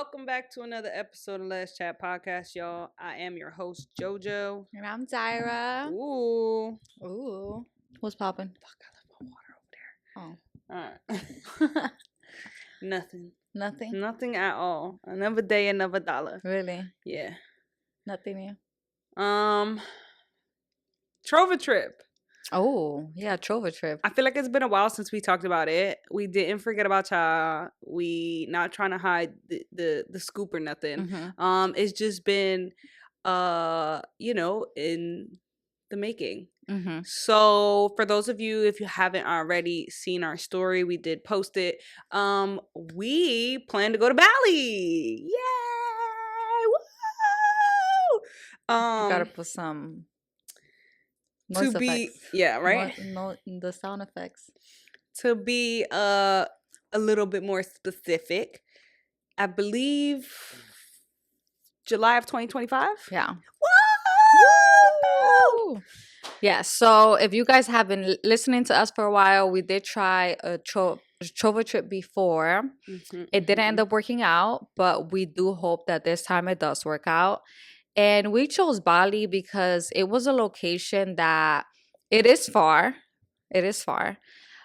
Welcome back to another episode of Let's Chat Podcast, y'all. I am your host, JoJo. And I'm Zyra. Ooh. What's popping? Fuck, I left my water over there. Oh. All right. Nothing. Nothing? Nothing at all. Another day, another dollar. Really? Yeah. Nothing new? Trover Trip. Oh, yeah, Trover Trip. I feel like it's been a while since we talked about it. We didn't forget about y'all. We not trying to hide the scoop or nothing. Mm-hmm. It's just been in the making. Mm-hmm. So for those of you, if you haven't already seen our story, we did post it. We plan to go to Bali. Yay! Woo! You gotta put some to be effects. yeah, right? The sound effects. To be a little bit more specific, I believe July of 2025. Yeah. Woo! Woo! Yeah, so if you guys have been listening to us for a while, we did try a Trover Trip before. Mm-hmm, It didn't end up working out, but we do hope that this time it does work out. And we chose Bali because it was a location that it is far. It is far.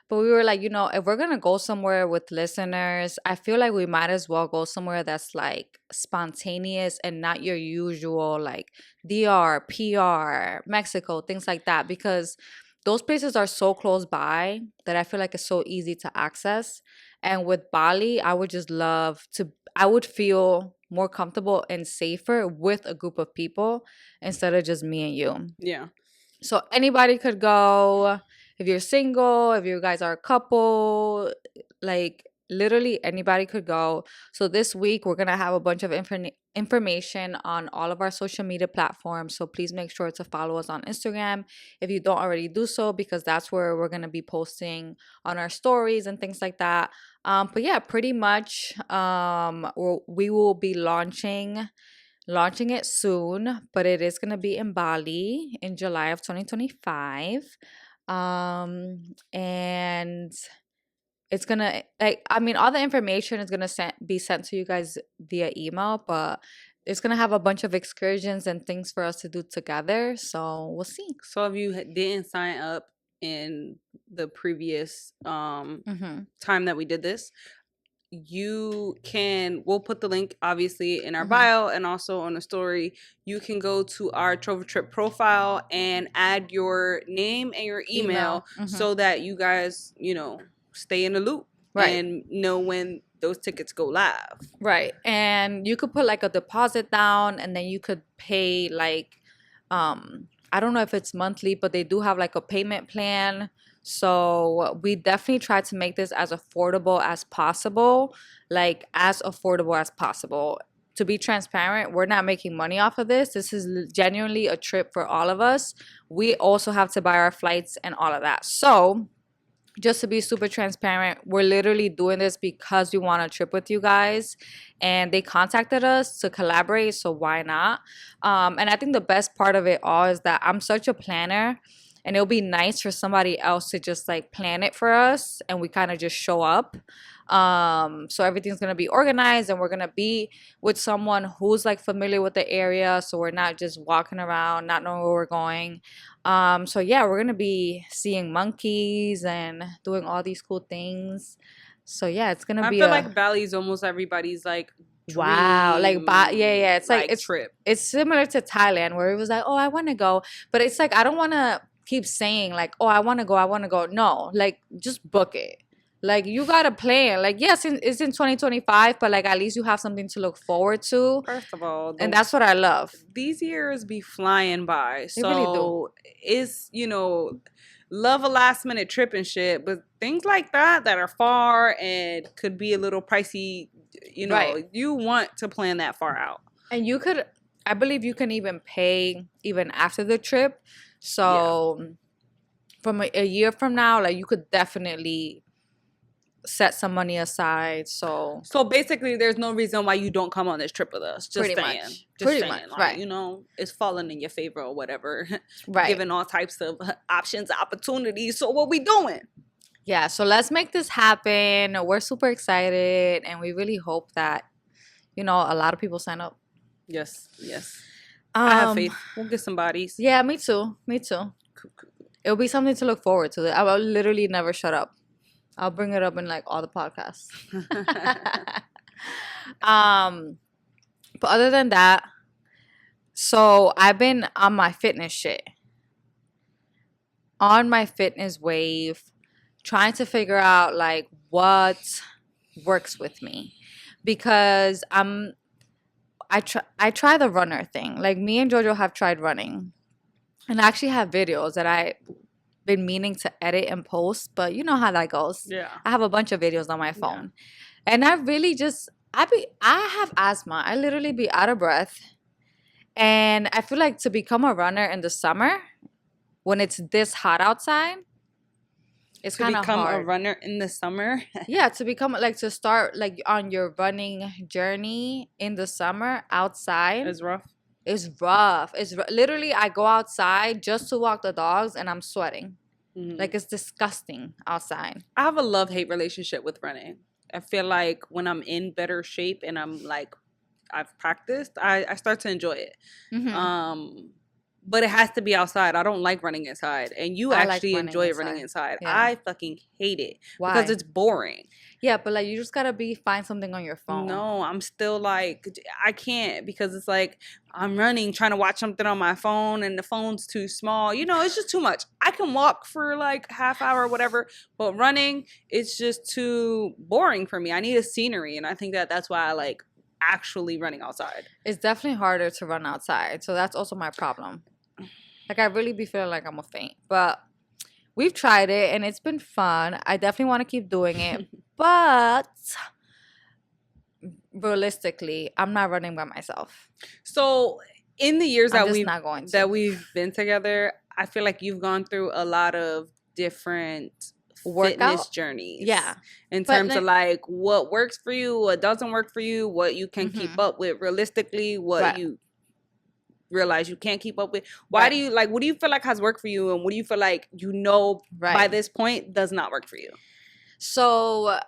But we were like, if we're going to go somewhere with listeners, I feel like we might as well go somewhere that's like spontaneous and not your usual like DR, PR, Mexico, things like that. Because those places are so close by that I feel like it's so easy to access. And with Bali, I would just I would feel more comfortable and safer with a group of people instead of just me and you. Yeah. So anybody could go. If you're single, if you guys are a couple, like literally anybody could go. So this week we're going to have a bunch of information on all of our social media platforms. So please make sure to follow us on Instagram if you don't already do so, because that's where we're going to be posting on our stories and things like that. But yeah, pretty much we will be launching it soon, but it is going to be in Bali in July of 2025. And it's gonna all the information is gonna be sent to you guys via email, but it's gonna have a bunch of excursions and things for us to do together, so we'll see. So if you didn't sign up in the previous time that we did this, we'll put the link obviously in our bio and also on the story. You can go to our Trover Trip profile and add your name and your email. So that you guys, stay in the loop, right, and know when those tickets go live. Right. And you could put like a deposit down and then you could pay like I don't know if it's monthly, but they do have like a payment plan. So we definitely try to make this as affordable as possible, To be transparent, we're not making money off of this. This is genuinely a trip for all of us. We also have to buy our flights and all of that. So just to be super transparent, we're literally doing this because we want to trip with you guys. And they contacted us to collaborate, so why not? And I think the best part of it all is that I'm such a planner. And it'll be nice for somebody else to just like plan it for us and we kind of just show up. So everything's going to be organized and we're going to be with someone who's like familiar with the area. So we're not just walking around, not knowing where we're going. So yeah, we're going to be seeing monkeys and doing all these cool things. So yeah, it's going to be I feel like Bali is almost everybody's like wow, like yeah, it's like it's trip. It's similar to Thailand where it was like, oh, I want to go, but it's like I don't want to keep saying like, oh, I want to go. No, like just book it. Like you got to plan. Like yes, it's in 2025, but like at least you have something to look forward to. First of all, and that's what I love. These years be flying by. They really do. It's love a last minute trip and shit, but things like that are far and could be a little pricey. Right. You want to plan that far out. And I believe you can even pay even after the trip. So from a year from now, like you could definitely set some money aside. So basically there's no reason why you don't come on this trip with us. Just pretty saying. much. Just pretty saying, much. like, Right. It's falling in your favor or whatever. Right. Giving all types of options, opportunities. So what we doing? Yeah, so let's make this happen. We're super excited and we really hope that you know, a lot of people sign up. Yes. I have faith. Um, We'll get some bodies. yeah, me too. It'll be something to look forward to. I will literally never shut up. I'll bring it up in like all the podcasts. But other than that, so I've been on my fitness shit, on my fitness wave, trying to figure out like what works with me, because I try the runner thing. Like me and Jojo have tried running, and I actually have videos that I been meaning to edit and post, but you know how that goes. Yeah. I have a bunch of videos on my phone. And I really just I have asthma. I literally be out of breath. And I feel like to become a runner in the summer when it's this hot outside, it's kind of hard. To become a runner in the summer? Yeah, to start like on your running journey in the summer outside. It's rough. It's rough. Literally, I go outside just to walk the dogs and I'm sweating. Mm-hmm. Like, it's disgusting outside. I have a love-hate relationship with running. I feel like when I'm in better shape and I'm like, I've practiced, I start to enjoy it. Mm-hmm. But it has to be outside. I don't like running inside. And you actually enjoy running inside. Yeah. I fucking hate it. Why? Because it's boring. Yeah, but like you just gotta find something on your phone. No, I'm still like, I can't, because it's like I'm running, trying to watch something on my phone and the phone's too small. You know, it's just too much. I can walk for like half hour or whatever, but running, it's just too boring for me. I need a scenery. And I think that's why I like actually running outside. It's definitely harder to run outside. So that's also my problem. Like, I really be feeling like I'm a faint. But we've tried it, and it's been fun. I definitely want to keep doing it. But realistically, I'm not running by myself. So in the years that we've been together, I feel like you've gone through a lot of different fitness journeys. Yeah. In terms of like what works for you, what doesn't work for you, what you can keep up with realistically, what you realize you can't keep up with. Why do you like, what do you feel like has worked for you, and what do you feel like by this point does not work for you? So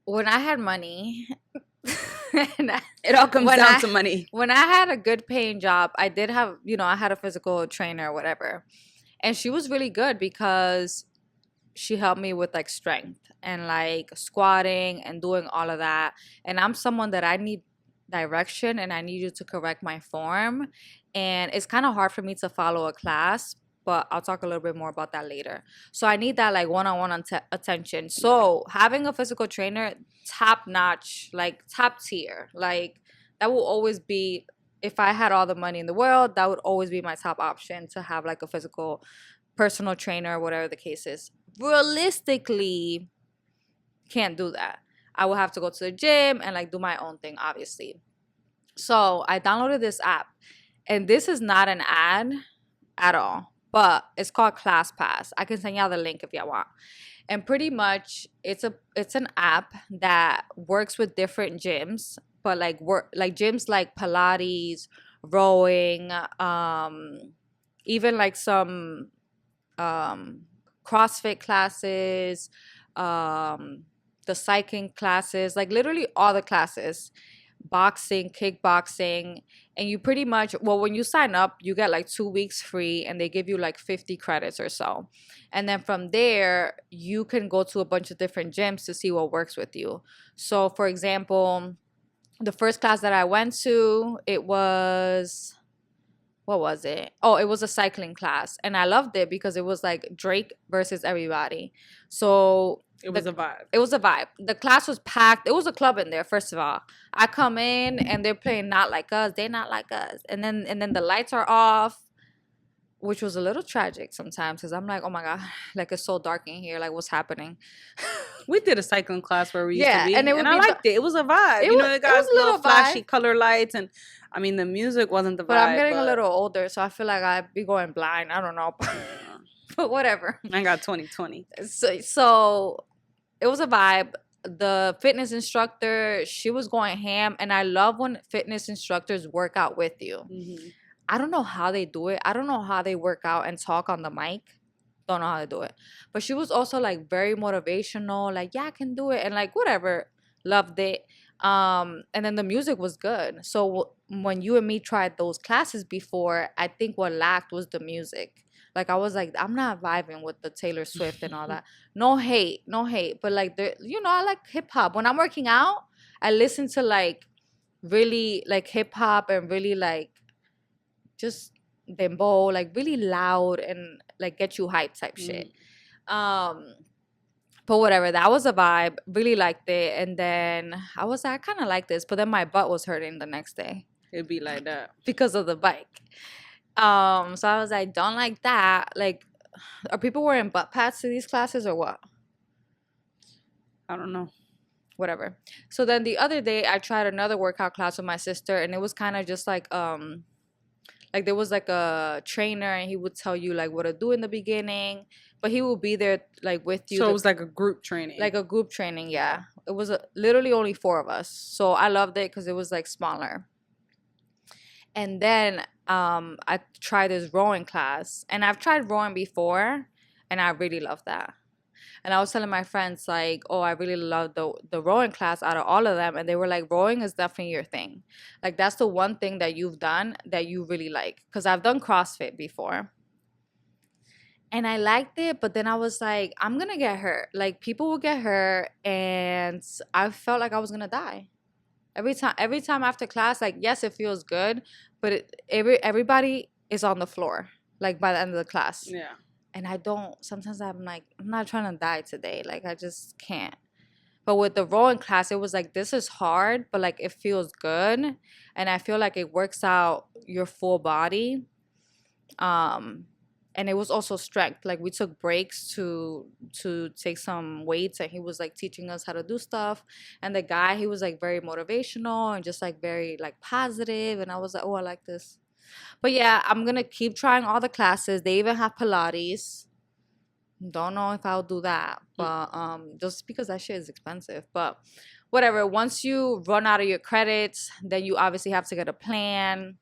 when I had money it all comes down to money. When I had a good paying job, I did have, I had a physical trainer or whatever, and she was really good because she helped me with like strength and like squatting and doing all of that. And I'm someone that I need direction, and I need you to correct my form, and it's kind of hard for me to follow a class, but I'll talk a little bit more about that later. So I need that like one-on-one attention. So having a physical trainer, top notch, like top tier, like that will always be, if I had all the money in the world, that would always be my top option, to have like a physical personal trainer, whatever the case is. Realistically, can't do that. I will have to go to the gym and like do my own thing, obviously. So I downloaded this app, and this is not an ad at all, but it's called ClassPass. I can send y'all the link if y'all want. And pretty much it's an app that works with different gyms, but like gyms like Pilates, rowing, even like some CrossFit classes, the cycling classes, like literally all the classes, boxing, kickboxing. And you pretty much, when you sign up, you get like 2 weeks free, and they give you like 50 credits or so. And then from there, you can go to a bunch of different gyms to see what works with you. So for example, the first class that I went to, it was, what was it? Oh, it was a cycling class. And I loved it because it was like Drake versus everybody. So it was a vibe. It was a vibe. The class was packed. It was a club in there, first of all. I come in and they're playing Not Like Us. They're not like us. And then the lights are off, which was a little tragic sometimes, because I'm like, oh my God, like it's so dark in here. Like, what's happening? We did a cycling class where we used to be. And I liked it. It was a vibe. It got little flashy color lights, and I mean, the music wasn't the vibe. But I'm getting a little older, so I feel like I'd be going blind. I don't know. But whatever. I got 20/20. So it was a vibe. The fitness instructor, she was going ham. And I love when fitness instructors work out with you. Mm-hmm. I don't know how they do it. I don't know how they work out and talk on the mic. Don't know how to do it. But she was also like very motivational. Like, yeah, I can do it. And like, whatever. Loved it. And then the music was good. So when you and me tried those classes before, I think what lacked was the music. Like I was like, I'm not vibing with the Taylor Swift and all that. No hate, no hate. But like I like hip hop. When I'm working out, I listen to like really like hip hop and really like just dembow, like really loud and like get you hyped type shit. Um but whatever, that was a vibe. Really liked it. And then I was like, I kind of like this, but then my butt was hurting the next day. It'd be like that because of the bike. So I was like, don't like that. Like, are people wearing butt pads to these classes or what? I don't know. Whatever. So then the other day I tried another workout class with my sister, and it was kind of just like there was like a trainer, and he would tell you like what to do in the beginning, but he will be there like with you. So it was like a group training. Like a group training, yeah. It was literally only 4 of us, so I loved it because it was like smaller. And then I tried this rowing class, and I've tried rowing before, and I really love that. And I was telling my friends like, oh, I really love the rowing class out of all of them, and they were like, rowing is definitely your thing. Like that's the one thing that you've done that you really like. Because I've done CrossFit before, and I liked it, but then I was like, I'm gonna get hurt. Like people will get hurt, and I felt like I was gonna die. Every time after class, like yes, it feels good, but everybody is on the floor, like by the end of the class. Yeah. And I don't. Sometimes I'm like, I'm not trying to die today. Like I just can't. But with the rowing class, it was like this is hard, but like it feels good, and I feel like it works out your full body. And it was also strength. Like we took breaks to take some weights, and he was like teaching us how to do stuff. And the guy, he was like very motivational and just like very like positive, and I was like, oh, I like this. But yeah, I'm gonna keep trying all the classes. They even have Pilates. Don't know if I'll do that, but just because that shit is expensive. But whatever, once you run out of your credits, then you obviously have to get a plan,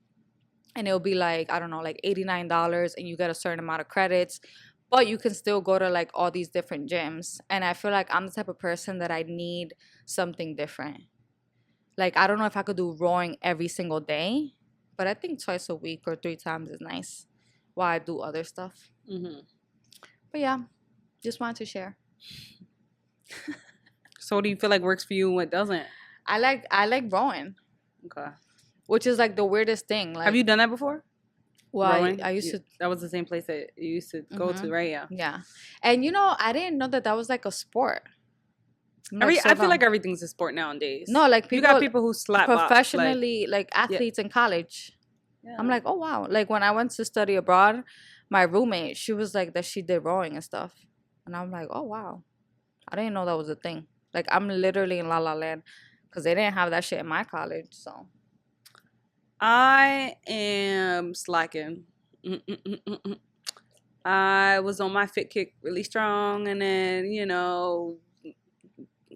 and it'll be like, I don't know, like $89, and you get a certain amount of credits, but you can still go to like all these different gyms. And I feel like I'm the type of person that I need something different. Like I don't know if I could do rowing every single day, but I think twice a week or 3 times is nice while I do other stuff. But yeah, just wanted to share. So what do you feel like works for you and what doesn't? I like rowing. Okay. Which is like the weirdest thing. Like, have you done that before? Well, I used to. That was the same place that you used to go to, right? Yeah. Yeah, and I didn't know that was like a sport. I feel like everything's a sport nowadays. No, like people, you got people who slap professionally, like athletes in college. Yeah. I'm like, oh wow! Like when I went to study abroad, my roommate, she was like that she did rowing and stuff, and I'm like, oh wow, I didn't know that was a thing. Like I'm literally in La La Land because they didn't have that shit in my college, so. I am slacking. I was on my fit kick really strong, and then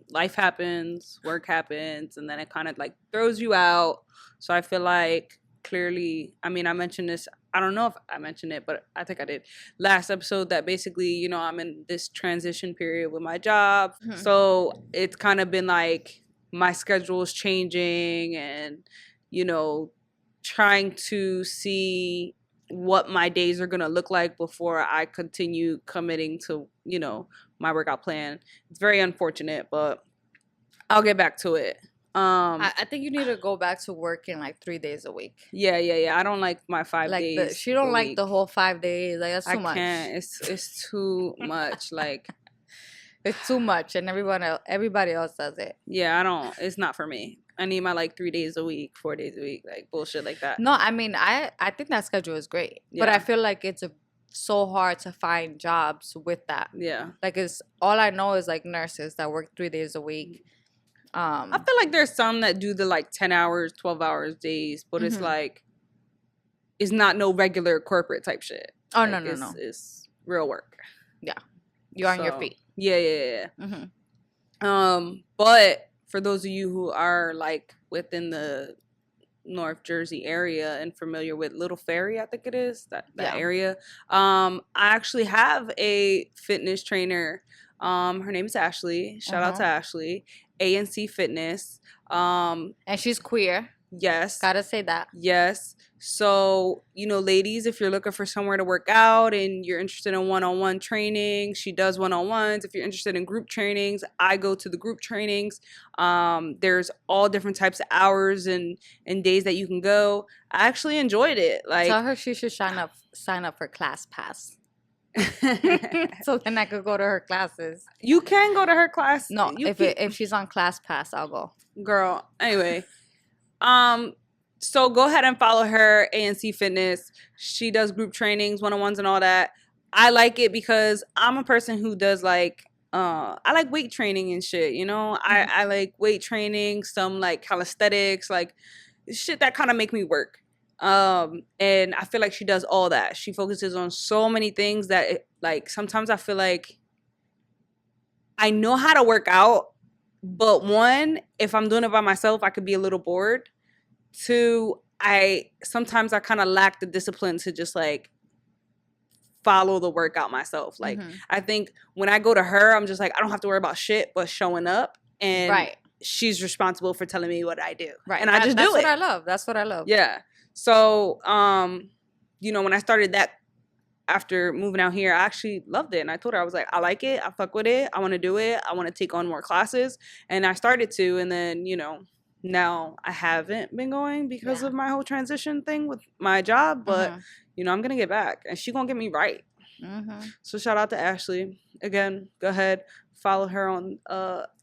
life happens, work happens, and then it kind of like throws you out. So I feel like clearly, I mean, I mentioned this, I don't know if I mentioned it, but I think I did last episode, that basically, I'm in this transition period with my job. So it's kind of been like my schedule is changing, and trying to see what my days are going to look like before I continue committing to, my workout plan. It's very unfortunate, but I'll get back to it. I think you need to go back to working like 3 days a week. Yeah. I don't like my 5 days. She don't like the whole 5 days. Like that's too much. I can't. It's too much. Like it's too much, and everybody else does it. Yeah, I don't. It's not for me. I need my like 3 days a week, 4 days a week, like bullshit like that. No, I mean I think that schedule is great, but I feel like it's so hard to find jobs with that. Yeah, like it's all I know is like nurses that work 3 days a week. I feel like there's some that do the like 10 hours, 12 hours days, but it's like it's not no regular corporate type shit. Oh like, no. It's real work. Yeah, you're on your feet. Yeah. But for those of you who are like within the North Jersey area and familiar with Little Ferry, I think it is that area. I actually have a fitness trainer Her name is Ashley. Shout out to Ashley. ANC Fitness. And she's queer. Yes. Gotta say that. Yes. So, ladies, if you're looking for somewhere to work out and you're interested in one-on-one training, she does one-on-ones. If you're interested in group trainings, I go to the group trainings. There's all different types of hours and days that you can go. I actually enjoyed it. Like, tell her she should sign up for Class Pass. So then I could go to her classes. You can go to her class. No, if she's on Class Pass, I'll go. Girl, anyway. So go ahead and follow her, ANC Fitness. She does group trainings, one-on-ones and all that. I like it because I'm a person who does I like weight training and shit, I like weight training, some like calisthenics, like shit that kind of make me work. And I feel like she does all that. She focuses on so many things that sometimes I feel like I know how to work out, but one, if I'm doing it by myself, I could be a little bored. Two, sometimes I kind of lack the discipline to just follow the workout myself. I think when I go to her, I'm just I don't have to worry about shit but showing up, and she's responsible for telling me what I do. Right. And I just do it. That's what I love. Yeah. So, when I started that after moving out here, I actually loved it. And I told her, I was like, I like it. I fuck with it. I want to do it. I want to take on more classes. And I started to, and then, now I haven't been going because of my whole transition thing with my job, but I'm gonna get back, and she gonna get me right. So shout out to Ashley again. Go ahead, follow her on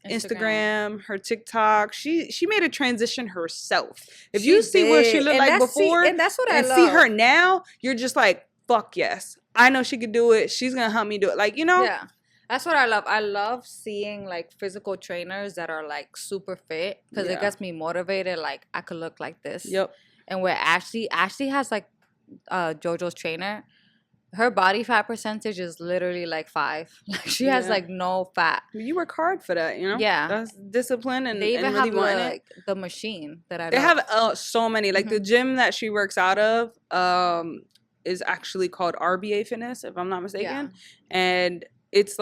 Instagram, her TikTok. She made a transition herself. If you see what she looked like before, and that's what I love. See her now, you're just like, fuck yes, I know she could do it. She's gonna help me do it. Yeah. That's what I love. I love seeing physical trainers that are super fit, because it gets me motivated. Like, I could look like this. Yep. And where Ashley has JoJo's trainer, her body fat percentage is literally 5. She has no fat. You work hard for that, Yeah. That's discipline, and they even and really have the machine that they love. Have so many. The gym that she works out of is actually called RBA Fitness, if I'm not mistaken, and it's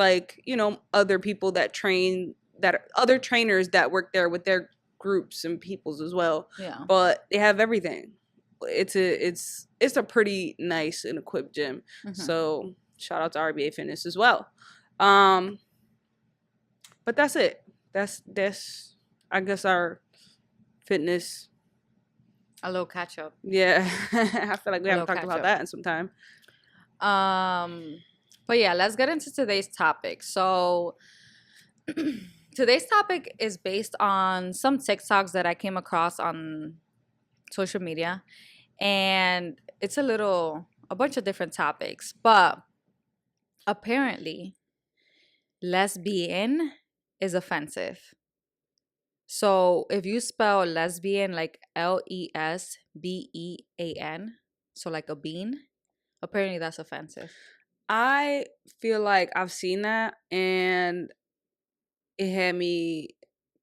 other people that train, other trainers that work there with their groups and peoples as well. Yeah. But they have everything. It's a pretty nice and equipped gym. So shout out to RBA Fitness as well. But that's it. That's I guess our fitness. A little catch up. Yeah. I feel like we haven't talked about that in some time. But yeah, let's get into today's topic. So today's topic is based on some TikToks that I came across on social media. And it's a bunch of different topics. But apparently, lesbian is offensive. So if you spell lesbian LESBEAN, so like a bean, apparently that's offensive. I feel like I've seen that, and it had me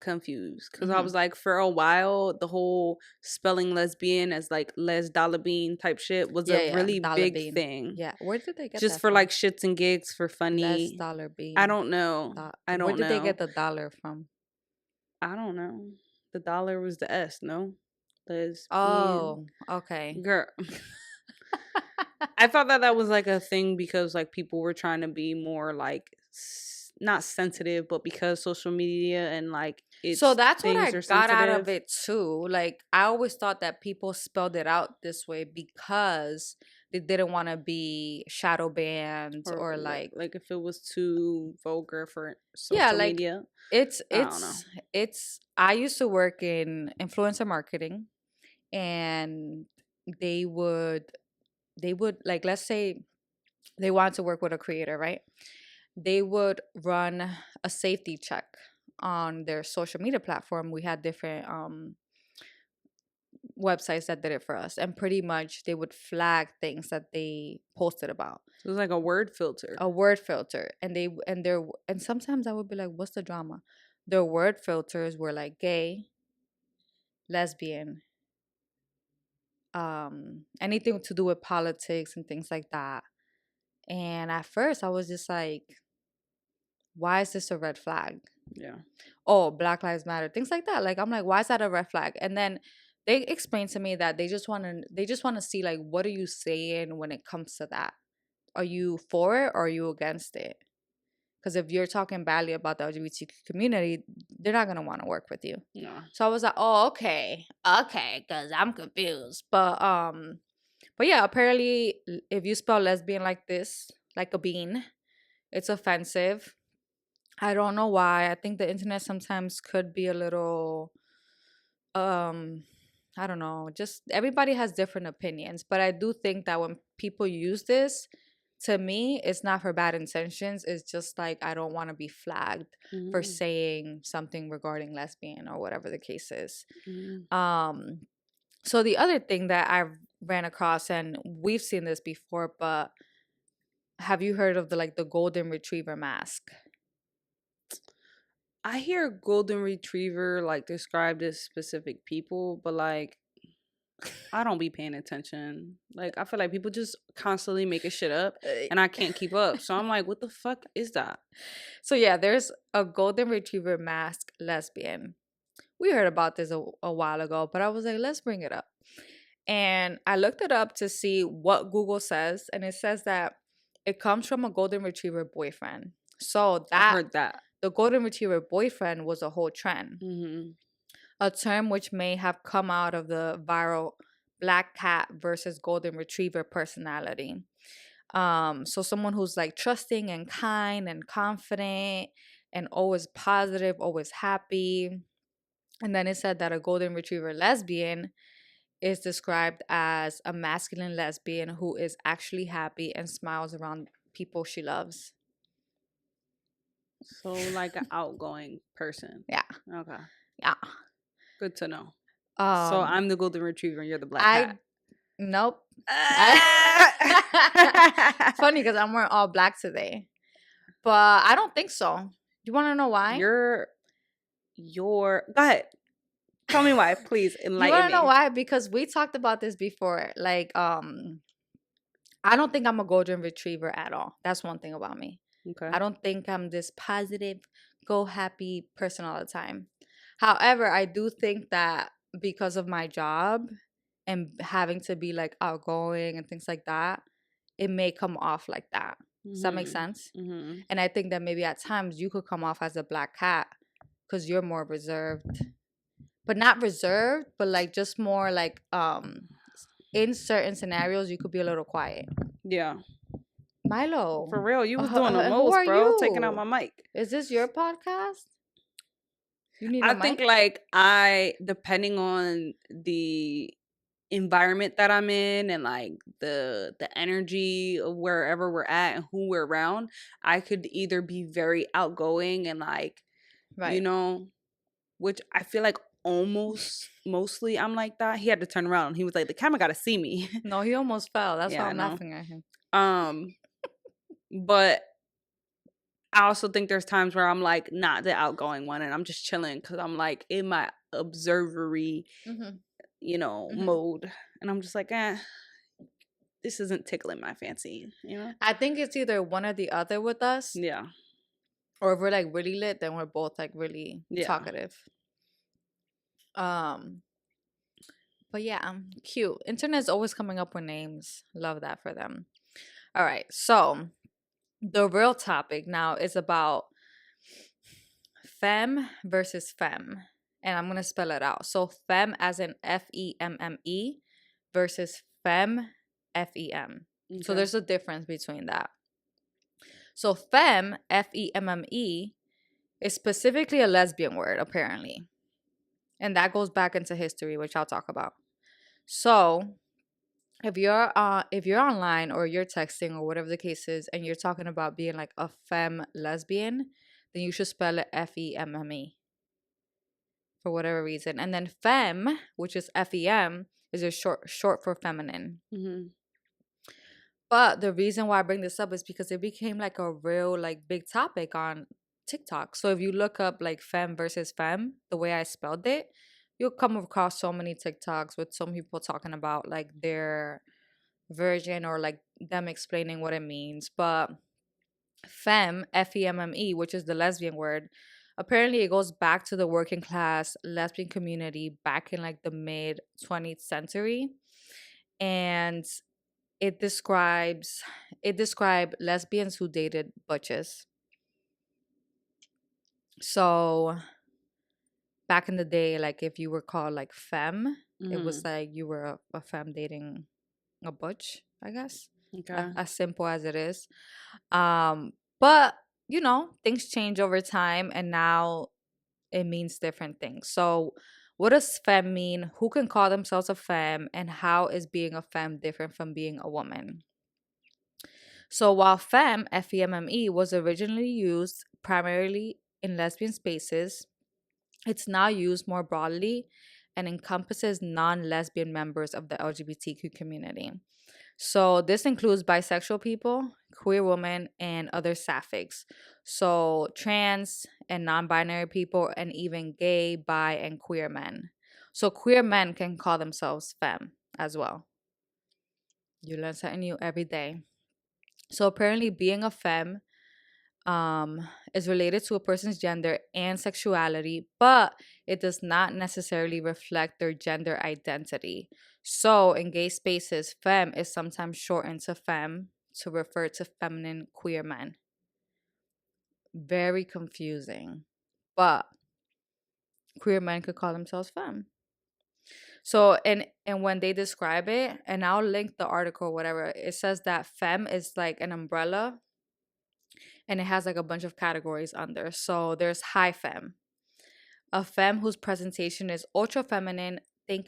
confused, because I was like, for a while, the whole spelling lesbian as les dollar bean type shit was a really big thing. Yeah, where did they get just that for from? shits and gigs, for funny. Les dollar bean. I don't know. Where did they get the dollar from? I don't know. The dollar was the S, no? Lesbian. Oh, okay. Girl. I thought that was a thing because people were trying to be more not sensitive, but because social media and it's, so that's what I got out of it too. I always thought that people spelled it out this way because they didn't want to be shadow banned or if it was too vulgar for social media. I used to work in influencer marketing, and they would let's say they wanted to work with a creator, right? They would run a safety check on their social media platform. We had different websites that did it for us, and pretty much they would flag things that they posted about. It was like a word filter. And sometimes I would be like, what's the drama? Their word filters were gay, lesbian, anything to do with politics and things like that. And at first I was just like, why is this a red flag? Yeah. Oh, Black Lives Matter, things like that. Like, I'm like, why is that a red flag? And then they explained to me that they just want to see, like, what are you saying when it comes to that? Are you for it or are you against it? Because if you're talking badly about the LGBTQ community, they're not gonna want to work with you. Yeah. So I was like, oh, okay, because I'm confused. But yeah, apparently, if you spell lesbian like this, like a bean, it's offensive. I don't know why. I think the internet sometimes could be a little, I don't know. Just everybody has different opinions, but I do think that when people use this, to me, it's not for bad intentions. It's just like I don't want to be flagged for saying something regarding lesbian or whatever the case is. So the other thing that I ran across, and we've seen this before, but have you heard of the golden retriever mask? I hear golden retriever like described as specific people, but like I don't be paying attention. Like I feel like people just constantly making shit up and I can't keep up. So I'm like, what the fuck is that? So yeah, there's a golden retriever mask lesbian. We heard about this a while ago, but I was like, let's bring it up. And I looked it up to see what Google says, and it says that it comes from a golden retriever boyfriend. So I heard that. The golden retriever boyfriend was a whole trend. A term which may have come out of the viral black cat versus golden retriever personality. So someone who's like trusting and kind and confident and always positive, always happy. And then it said that a golden retriever lesbian is described as a masculine lesbian who is actually happy and smiles around people she loves. So like an outgoing person. Yeah. Okay. Yeah. Good to know. So I'm the golden retriever and you're the black cat. Nope. Funny because I'm wearing all black today. But I don't think so. Do you want to know why? Go ahead. Tell me why, please. Enlighten me. You want to know why? Because we talked about this before. Like, I don't think I'm a golden retriever at all. That's one thing about me. Okay. I don't think I'm this positive, go happy person all the time. However, I do think that because of my job and having to be like outgoing and things like that, it may come off like that. Does that make sense? And I think that maybe at times you could come off as a black cat because you're more reserved. But not reserved, but like just more like in certain scenarios you could be a little quiet. Yeah. Milo. For real, you was doing the most, bro. You? Taking out my mic. Is this your podcast? You need I think like depending on the environment that I'm in and like the energy of wherever we're at and who we're around, I could either be very outgoing and like, you know, which I feel like mostly I'm like that. He had to turn around and he was like, the camera got to see me. No, he almost fell. That's why I'm laughing at him. But I also think there's times where I'm like not the outgoing one and I'm just chilling because I'm like in my observery, mode. And I'm just like, this isn't tickling my fancy, I think it's either one or the other with us. Yeah. Or if we're like really lit, then we're both like really talkative. But yeah, cute. Internet's always coming up with names. Love that for them. All right, so the real topic now is about Fem versus Femme. And I'm going to spell it out. So Femme as in Femme versus Femme Fem. Okay. So there's a difference between that. So Femme, Femme, is specifically a lesbian word, apparently. And that goes back into history, which I'll talk about. So if you're online or you're texting or whatever the case is, and you're talking about being like a femme lesbian, then you should spell it Femme for whatever reason. And then femme, which is Fem, is a short for feminine. Mm-hmm. But the reason why I bring this up is because it became like a real like big topic on TikTok. So if you look up like Fem versus Femme, the way I spelled it, you'll come across so many TikToks with some people talking about like their version or like them explaining what it means. But Femme, F-E-M-M-E, which is the lesbian word, apparently it goes back to the working class lesbian community back in like the mid 20th century. And it described lesbians who dated butches. So back in the day, like if you were called like femme, it was like you were a femme dating a butch, I guess. Okay. As simple as it is. But you know, things change over time, and now it means different things. So what does femme mean? Who can call themselves a femme? And how is being a femme different from being a woman? So while femme, F-E-M-M-E, was originally used primarily in lesbian spaces, it's now used more broadly and encompasses non-lesbian members of the LGBTQ community. So this includes bisexual people, queer women, and other sapphics. So trans and non-binary people, and even gay, bi, and queer men. So queer men can call themselves femme as well. You learn something new every day. So apparently being a femme is related to a person's gender and sexuality, but it does not necessarily reflect their gender identity. So, in gay spaces, femme is sometimes shortened to femme to refer to feminine queer men. Very confusing, but queer men could call themselves femme. So, and when they describe it, and I'll link the article, whatever, it says that femme is like an umbrella and it has like a bunch of categories under. So there's high femme, a femme whose presentation is ultra feminine, think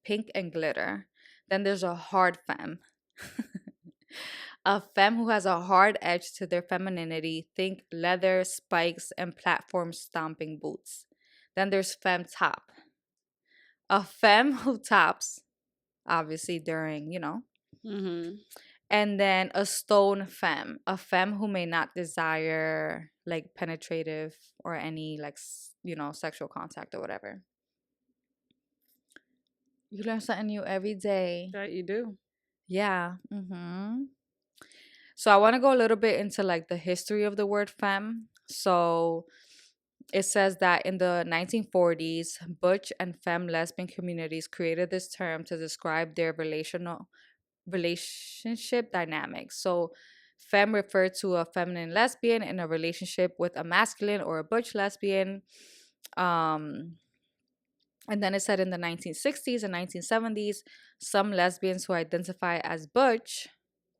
pink and glitter. Then there's a hard femme, a femme who has a hard edge to their femininity, think leather, spikes, and platform stomping boots. Then there's femme top, a femme who tops, obviously during, you know. And then a stone femme, a femme who may not desire like penetrative or any like, you know, sexual contact or whatever. You learn something new every day. That you do. Yeah. So I want to go a little bit into like the history of the word femme. So it says that in the 1940s, butch and femme lesbian communities created this term to describe their relationship dynamics. So femme referred to a feminine lesbian in a relationship with a masculine or a butch lesbian. And then it said in the 1960s and 1970s, some lesbians who identify as butch,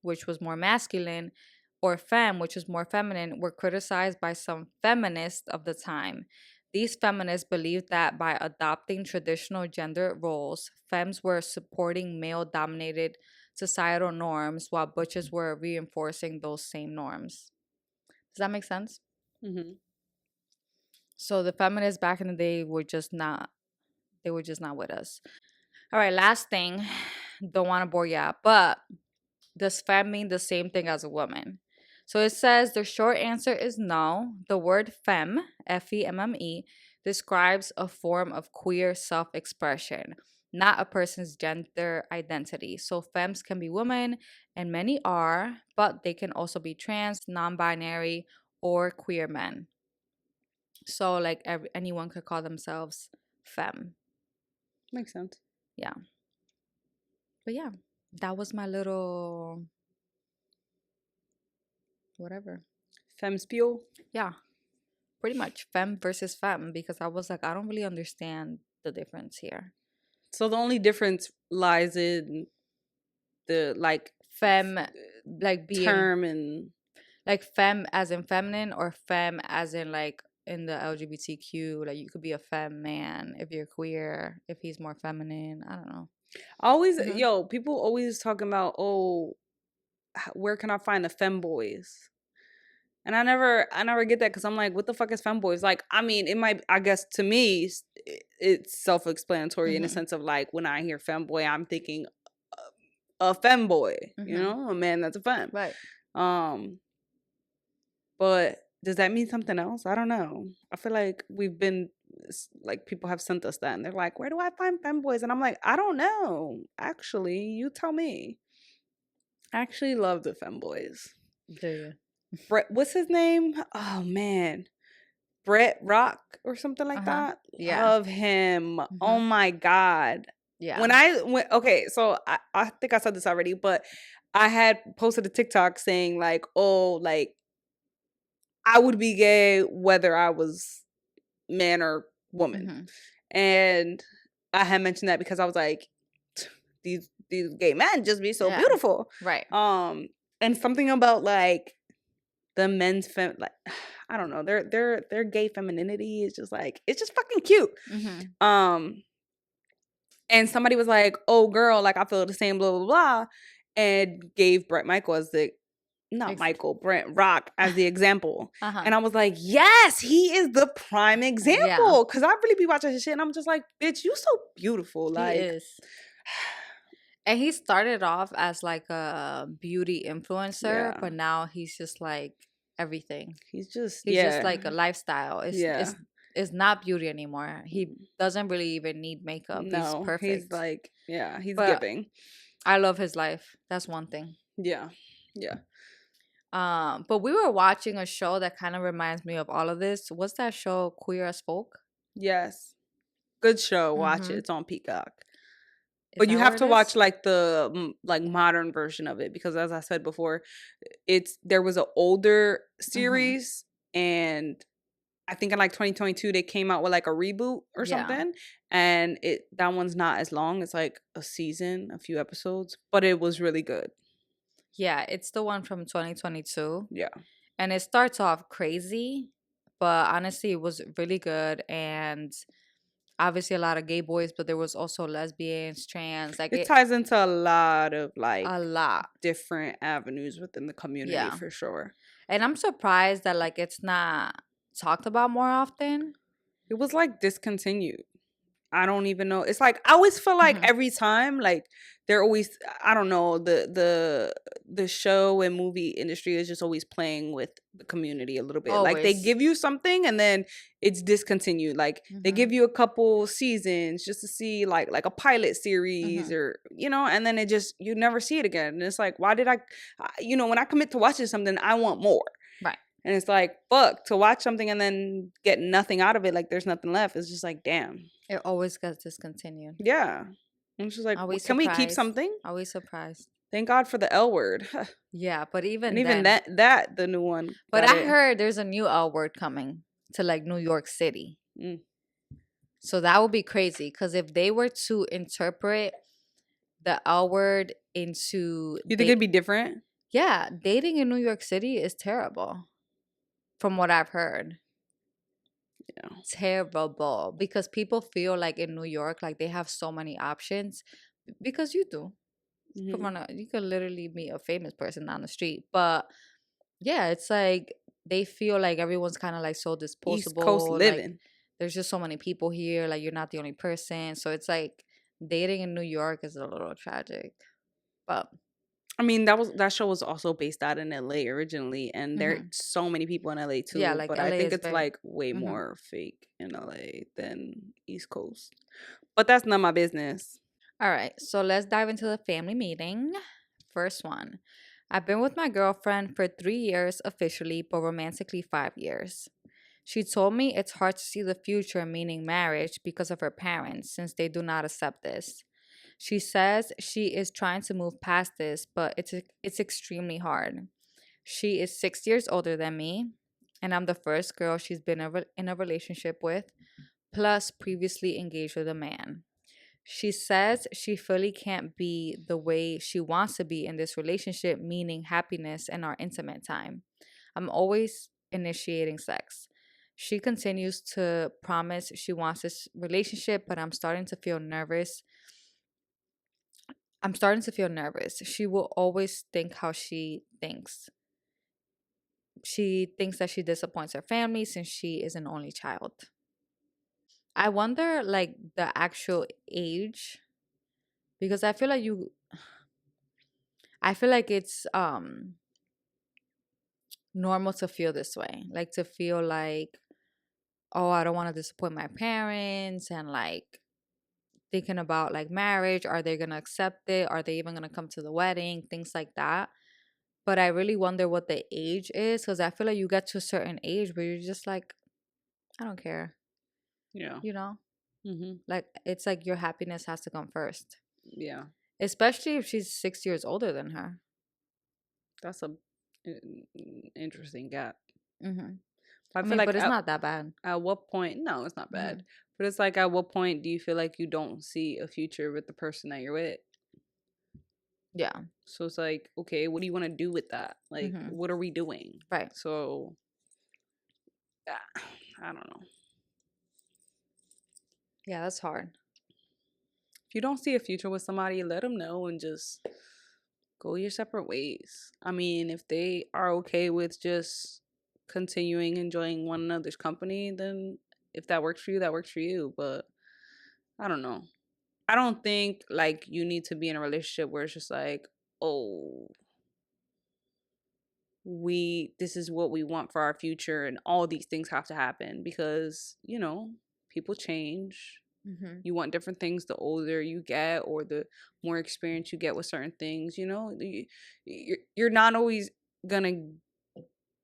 which was more masculine, or femme, which is more feminine, were criticized by some feminists of the time. These feminists believed that by adopting traditional gender roles, femmes were supporting male dominated societal norms while butches were reinforcing those same norms. Does that make sense? So the feminists back in the day were just not, they were just not with us. All right, last thing. Don't want to bore you out, but does femme mean the same thing as a woman? So it says the short answer is no. The word femme, F-E-M-M-E, describes a form of queer self-expression, not a person's gender identity. So femmes can be women, and many are, but they can also be trans, non-binary, or queer men. So like anyone could call themselves femme. Makes sense. Yeah. But yeah, that was my little whatever. Femme spiel? Yeah. Pretty much femme versus femme, because I was like, I don't really understand the difference here. So the only difference lies in the like femme, like being term and like femme as in feminine, or femme as in like in the LGBTQ, like you could be a femme man if you're queer, if he's more feminine. I don't know. Always, people always talking about, oh, where can I find the femboys? And I never get that, because I'm like, what the fuck is femboys? Like, I mean, it might, I guess to me, it's self-explanatory in the sense of like, when I hear femboy, I'm thinking a femboy, you know, a man that's a femme. Right. But does that mean something else? I don't know. I feel like we've been, like, people have sent us that and they're like, where do I find femboys? And I'm like, I don't know. Actually, you tell me. I actually love the femboys. Do you? Brett, what's his name? Oh man, Brett Rock or something like Uh-huh. that. Yeah. Love him. Oh Mm-hmm. my god. Yeah. When I went, okay, so I think I said this already, but I had posted a TikTok saying like, oh, like I would be gay whether I was man or woman. Mm-hmm. And I had mentioned that because I was like, these gay men just be so Yeah. beautiful. Right. And something about like the men's like I don't know, their gay femininity is just like it's just fucking cute. Mm-hmm. And somebody was like, "Oh, girl, like I feel the same, blah blah blah," and gave Brett Michael as the not Michael Brent Rock as the example. Uh-huh. And I was like, "Yes, he is the prime Yeah. example." Because I really be watching his shit, and I'm just like, "Bitch, you so beautiful." He Like, is. And he started off as like a beauty influencer, yeah, but now he's just like everything. he's just He's just like a lifestyle. yeah. It's not beauty anymore. He doesn't really even need makeup. He's No, he's perfect. like, yeah, he's But giving. I love his life. That's one thing. Yeah, yeah. But we were watching a show that kind of reminds me of all of this. What's that show, Queer as Folk? Yes, good show. Watch it. Mm-hmm. It's on Peacock. Is But you that have where it to watch is? like the like modern version of it because as I said before, there was an older Mm-hmm. series and I think in like 2022 they came out with like a reboot or Yeah. something and that one's not as long. It's like a season, a few episodes, but it was really good. Yeah, it's the one from 2022. Yeah. And it starts off crazy, but honestly, it was really good. And obviously, a lot of gay boys, but there was also lesbians, trans, like It ties into a lot of like a lot. different avenues within the community Yeah. for sure. And I'm surprised that like it's not talked about more often. It was like discontinued. I don't even know. It's like I always feel like Mm-hmm. every time, like they're always I don't know, the show and movie industry is just always playing with the community a little bit. Like they Always. give you something and then it's discontinued. Like they Mm-hmm. give you a couple seasons just to see like a pilot series Mm-hmm. or and then it just you never see it again. And it's like why did when I commit to watching something, I want more. Right. And it's like, fuck, to watch something and then get nothing out of it, like there's nothing left. It's just like, damn. It always gets discontinued. Yeah. I'm just like, Always can we keep surprised. something? Always surprised. Thank God for the L word. Yeah, but And even even then. that the new one. But I heard there's a new L word coming to like New York City. Mm. So that would be crazy because if they were to interpret the L word into You think it'd be different? yeah, dating in New York City is terrible from what I've heard. Yeah. Terrible because people feel like in New York like they have so many options because you do. Mm-hmm. You could literally meet a famous person on the street, but yeah, it's like they feel like everyone's kind of like so East Coast disposable. Like living. there's just so many people here. Like you're not the only person, so it's like dating in New York is a little tragic. But I mean, that show was also based out in LA originally, and there are mhm. so many people in LA Yeah, too. like But I LA think is it's very. like way Mhm. more fake in LA than East Coast. But that's not my business. All right, so let's dive into the family meeting. First one. I've been with my girlfriend for 3 years officially, but romantically 5 years. She told me it's hard to see the future, meaning marriage, because of her parents, since they do not accept this. She says she is trying to move past this, but it's extremely hard. She is 6 years older than me, and I'm the first girl she's been in a relationship with, plus previously engaged with a man. She says she fully can't be the way she wants to be in this relationship, meaning happiness and our intimate time. I'm always initiating sex. She continues to promise she wants this relationship, but I'm starting to feel nervous. I'm starting to feel nervous. She will always think how she thinks. She thinks that she disappoints her family since she is an only child. I wonder, like, the actual age because I feel like it's normal to feel this way. Like to feel like, oh, I don't want to disappoint my parents and like thinking about like marriage. Are they gonna accept it? Are they even gonna come to the wedding? Things like that. But I really wonder what the age is, because I feel like you get to a certain age where you're just like, I don't care. Yeah. You know? Mm-hmm. Like, it's like your happiness has to come first. Yeah. Especially if she's 6 years older than her. That's a interesting gap. Mm-hmm. I I feel mean, like but it's not that bad. at what point? No, it's not bad. Mm-hmm. But it's like, at what point do you feel like you don't see a future with the person that you're with? Yeah. So it's like, okay, what do you want to do with that? Like, Mm-hmm. what are we doing? Right. So, I don't know. Yeah, that's hard. If you don't see a future with somebody, let them know and just go your separate ways. I mean, if they are okay with just continuing enjoying one another's company, then if that works for you, that works for you. But I don't know. I don't think like you need to be in a relationship where it's just like, oh, this is what we want for our future and all these things have to happen because, people change. Mm-hmm. You want different things the older you get or the more experience you get with certain things, you're not always gonna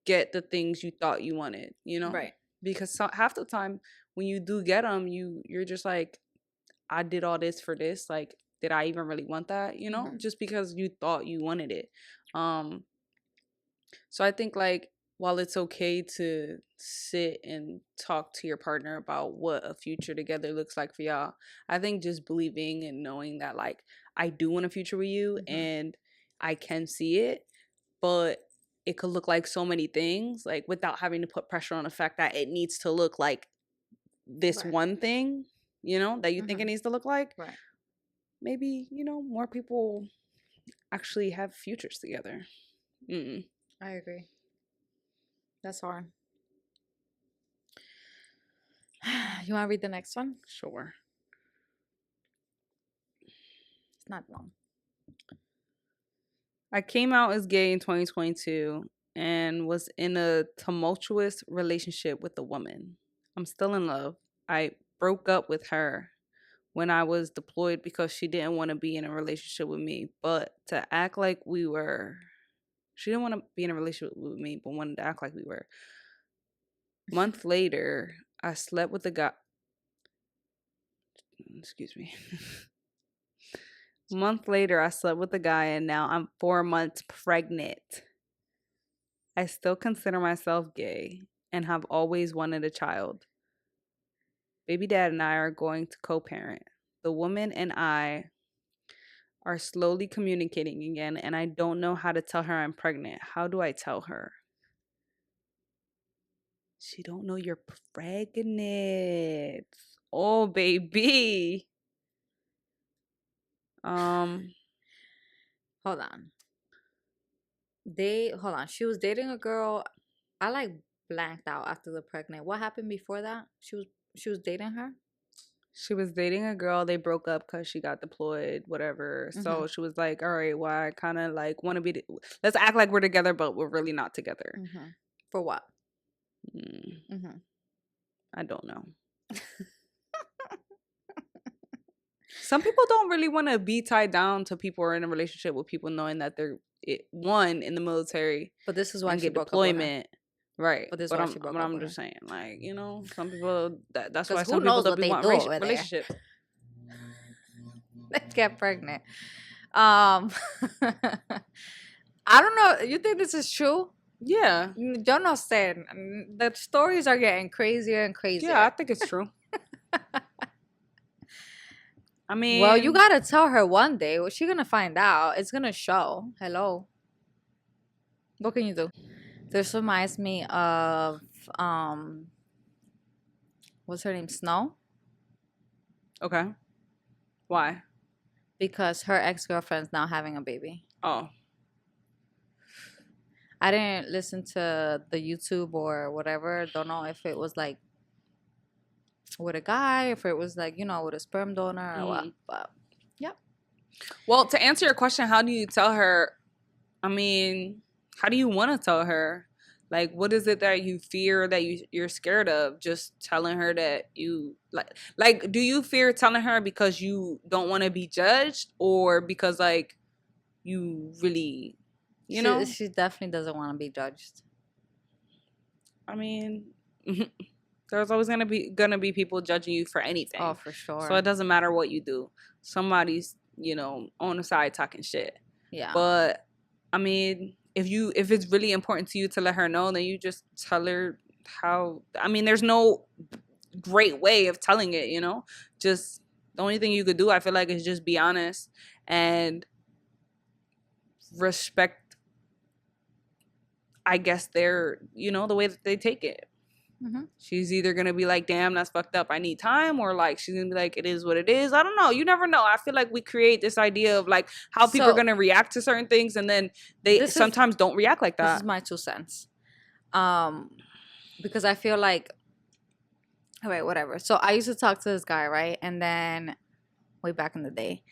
get the things you thought you wanted, Right. because half the time when you do get them, you're just like, I did all this for this, like, did I even really want that, Mm-hmm. just because you thought you wanted it. So I think, like, while it's okay to sit and talk to your partner about what a future together looks like for y'all, I think just believing and knowing that, like, I do want a future with you and I can see it, but it could look like so many things, like, without having to put pressure on the fact that it needs to look like this one thing, that you think it needs to look like. Right. Maybe, more people actually have futures together. I agree. That's hard. You want to read the next one? Sure. It's not long. I came out as gay in 2022 and was in a tumultuous relationship with a woman. I'm still in love. I broke up with her when I was deployed because she didn't want to be in a relationship with me, but to act like we were. She didn't want to be in a relationship with me, but wanted to act like we were. Month later, I slept with a guy. Excuse me. Month later, I slept with a guy, and now I'm 4 months pregnant. I still consider myself gay and have always wanted a child. Baby dad and I are going to co-parent. The woman and I are slowly communicating again, and I don't know how to tell her I'm pregnant. How do I tell her? She don't know you're pregnant. Oh, baby. Hold on. Hold on. She was dating a girl. I like blanked out after the pregnant. What happened before that? She was dating her? She was dating a girl. They broke up because she got deployed, whatever. So she was like, all right, well, I kind of like want to be, let's act like we're together, but we're really not together. For what? I don't know. Some people don't really want to be tied down to people or in a relationship with people knowing that they're one in the military. But this is why she get broke deployment. Up with her. Right. But this but is why she broke up I'm with just her. saying, like, some people that's why who some people knows don't what be they wanting do over there? relationships. Let's get pregnant. I don't know. You think this is true? Yeah. Yo no sé. The stories are getting crazier and crazier. Yeah, I think it's true. I mean, well, you gotta tell her one day. Well, she's gonna find out. It's gonna show. Hello. What can you do? This reminds me of what's her name? Snow. Okay. Why? Because her ex-girlfriend's now having a baby. Oh. I didn't listen to the YouTube or whatever. Don't know if it was like with a guy, if it was like, with a sperm donor or what. But yep. Well, to answer your question, how do you tell her? I mean, how do you want to tell her? Like, what is it that you fear that you're scared of? Just telling her that you like, do you fear telling her because you don't want to be judged, or because like you really You know, she definitely doesn't want to be judged. I mean, there's always gonna be people judging you for anything. Oh, for sure. So it doesn't matter what you do. Somebody's, you know, on the side talking shit. Yeah. But I mean, if it's really important to you to let her know, then you just tell her how. I mean, there's no great way of telling it, you know. Just the only thing you could do, I feel like, is just be honest and respect, I guess, their, you know, the way that they take it. Mm-hmm. She's either gonna be like, damn, that's fucked up, I need time, or like she's gonna be like, it is what it is. I don't know, you never know. I feel like we create this idea of like how people are gonna react to certain things, and then they sometimes don't react like that. This is my 2 cents. Because I feel like, all right, whatever. So I used to talk to this guy, right? And then way back in the day,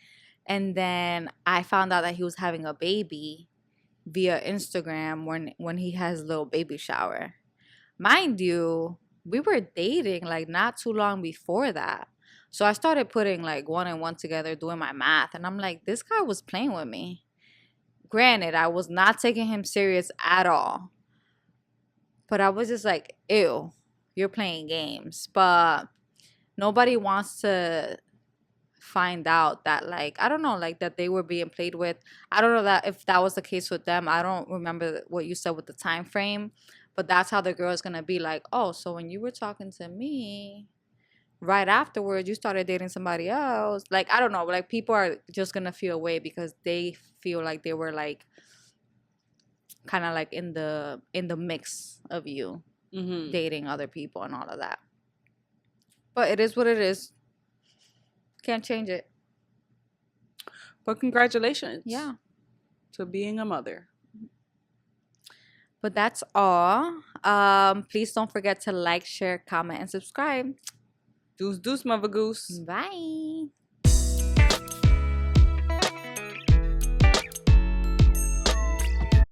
and then I found out that he was having a baby via Instagram when he has a little baby shower. Mind you, we were dating like not too long before that. So I started putting like 1 and 1 together, doing my math. And I'm like, this guy was playing with me. Granted, I was not taking him serious at all. But I was just like, ew, you're playing games. But nobody wants to find out that, like, I don't know, like that they were being played with. I don't know that if that was the case with them. I don't remember what you said with the time frame. But that's how the girl's going to be like, oh, so when you were talking to me, right afterwards, you started dating somebody else. Like, I don't know. Like, people are just going to feel away because they feel like they were, like, kind of, like, in the mix of you dating other people and all of that. But it is what it is. Can't change it. But congratulations. Yeah. To being a mother. But that's all. Please don't forget to like, share, comment, and subscribe. Deuce, deuce, mother goose. Bye.